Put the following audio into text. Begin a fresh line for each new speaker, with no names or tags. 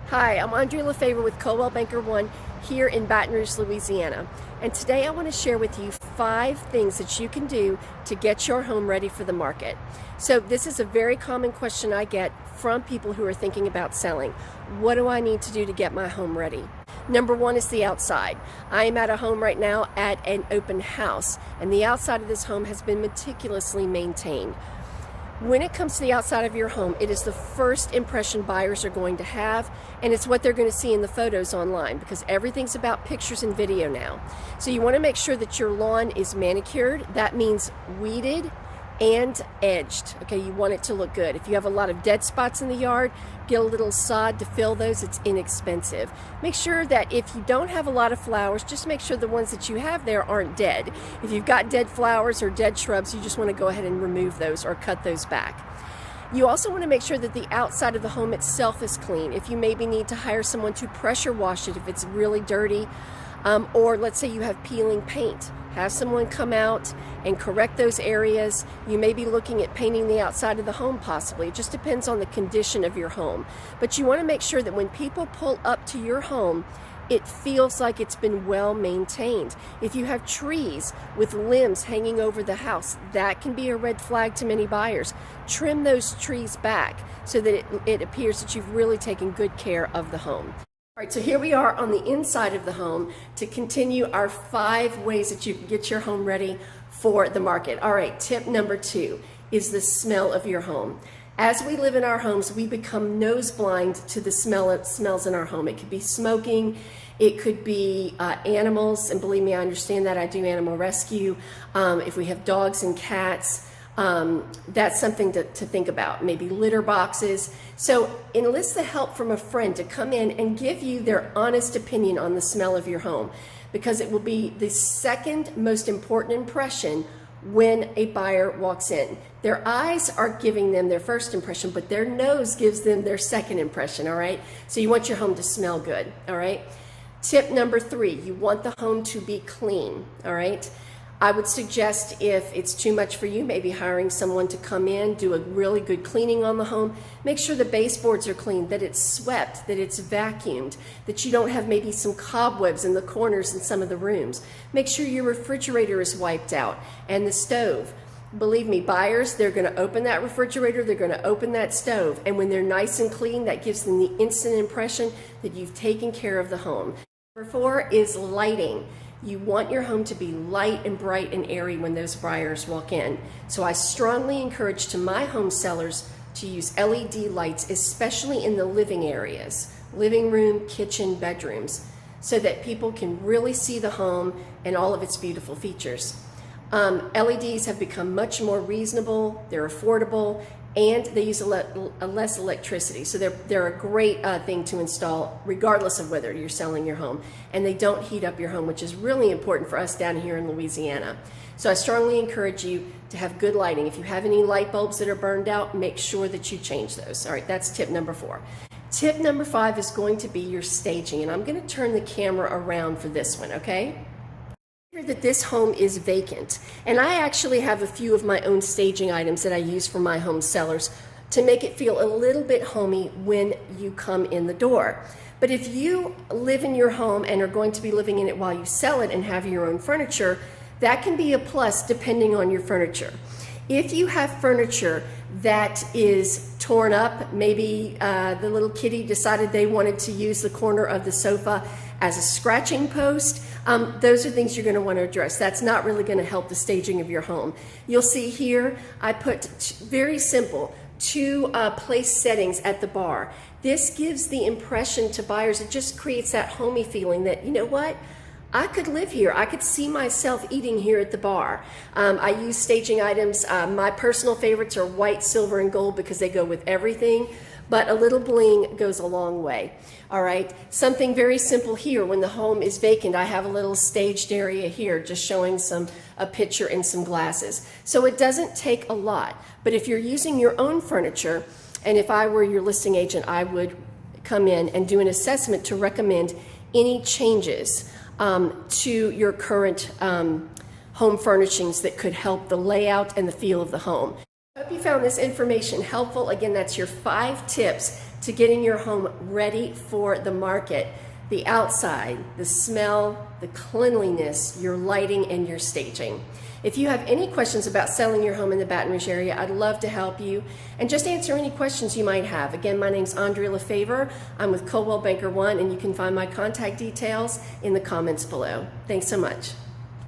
Hi, I'm Andrea LaFaver with Coldwell Banker ONE here in Baton Rouge, Louisiana. And today I want to share with you 5 things that you can do to get your home ready for the market. So this is a very common question I get from people who are thinking about selling. What do I need to do to get my home ready? Number 1 is the outside. I am at a home right now at an open house, and the outside of this home has been meticulously maintained. When it comes to the outside of your home, it is the first impression buyers are going to have, and it's what they're going to see in the photos online, because everything's about pictures and video now. So you want to make sure that your lawn is manicured. That means weeded and edged. Okay, you want it to look good. If you have a lot of dead spots in the yard, get a little sod to fill those. It's inexpensive. Make sure that if you don't have a lot of flowers, just make sure the ones that you have there aren't dead. If you've got dead flowers or dead shrubs, you just want to go ahead and remove those or cut those back. You also want to make sure that the outside of the home itself is clean. If you maybe need to hire someone to pressure wash it if it's really dirty, or let's say you have peeling paint, have someone come out and correct those areas. You may be looking at painting the outside of the home possibly. It just depends on the condition of your home. But you want to make sure that when people pull up to your home, it feels like it's been well maintained. If you have trees with limbs hanging over the house, that can be a red flag to many buyers. Trim those trees back so that it appears that you've really taken good care of the home. All right, so here we are on the inside of the home to continue our 5 ways that you can get your home ready for the market. All right, tip number 2 is the smell of your home. As we live in our homes, we become nose blind to the smells in our home. It could be smoking, it could be animals, and believe me, I understand that. I do animal rescue. If we have dogs and cats, that's something to think about. Maybe litter boxes. So enlist the help from a friend to come in and give you their honest opinion on the smell of your home, because it will be the second most important impression when a buyer walks in. Their eyes are giving them their first impression, but their nose gives them their second impression, all right? So you want your home to smell good, all right? Tip number 3, you want the home to be clean, all right? I would suggest, if it's too much for you, maybe hiring someone to come in, do a really good cleaning on the home. Make sure the baseboards are clean, that it's swept, that it's vacuumed, that you don't have maybe some cobwebs in the corners in some of the rooms. Make sure your refrigerator is wiped out and the stove. Believe me, buyers, they're going to open that refrigerator, they're going to open that stove, and when they're nice and clean, that gives them the instant impression that you've taken care of the home. Number 4 is lighting. You want your home to be light and bright and airy when those buyers walk in. So I strongly encourage to my home sellers to use LED lights, especially in the living areas, living room, kitchen, bedrooms, so that people can really see the home and all of its beautiful features. LEDs have become much more reasonable, they're affordable, and they use less electricity. So they're a great thing to install regardless of whether you're selling your home. And they don't heat up your home, which is really important for us down here in Louisiana. So I strongly encourage you to have good lighting. If you have any light bulbs that are burned out, make sure that you change those. All right, that's tip number 4. Tip number 5 is going to be your staging. And I'm going to turn the camera around for this one, okay? That this home is vacant, and I actually have a few of my own staging items that I use for my home sellers to make it feel a little bit homey when you come in the door. But if you live in your home and are going to be living in it while you sell it and have your own furniture, that can be a plus depending on your furniture. If you have furniture that is torn up, maybe the little kitty decided they wanted to use the corner of the sofa as a scratching post, those are things you're going to want to address. That's not really going to help the staging of your home. You'll see here I put very simple 2 place settings at the bar. This gives the impression to buyers, it just creates that homey feeling that, you know what, I could live here. I could see myself eating here at the bar. I use staging items. My personal favorites are white, silver, and gold because they go with everything, but a little bling goes a long way. All right, something very simple here. When the home is vacant, I have a little staged area here just showing a picture and some glasses. So it doesn't take a lot, but if you're using your own furniture, and if I were your listing agent, I would come in and do an assessment to recommend any changes to your current home furnishings that could help the layout and the feel of the home. I hope you found this information helpful. Again, that's your 5 tips to getting your home ready for the market. The outside, the smell, the cleanliness, your lighting, and your staging. If you have any questions about selling your home in the Baton Rouge area, I'd love to help you and just answer any questions you might have. Again, my name's Andrea LaFaver. I'm with Coldwell Banker ONE, and you can find my contact details in the comments below. Thanks so much.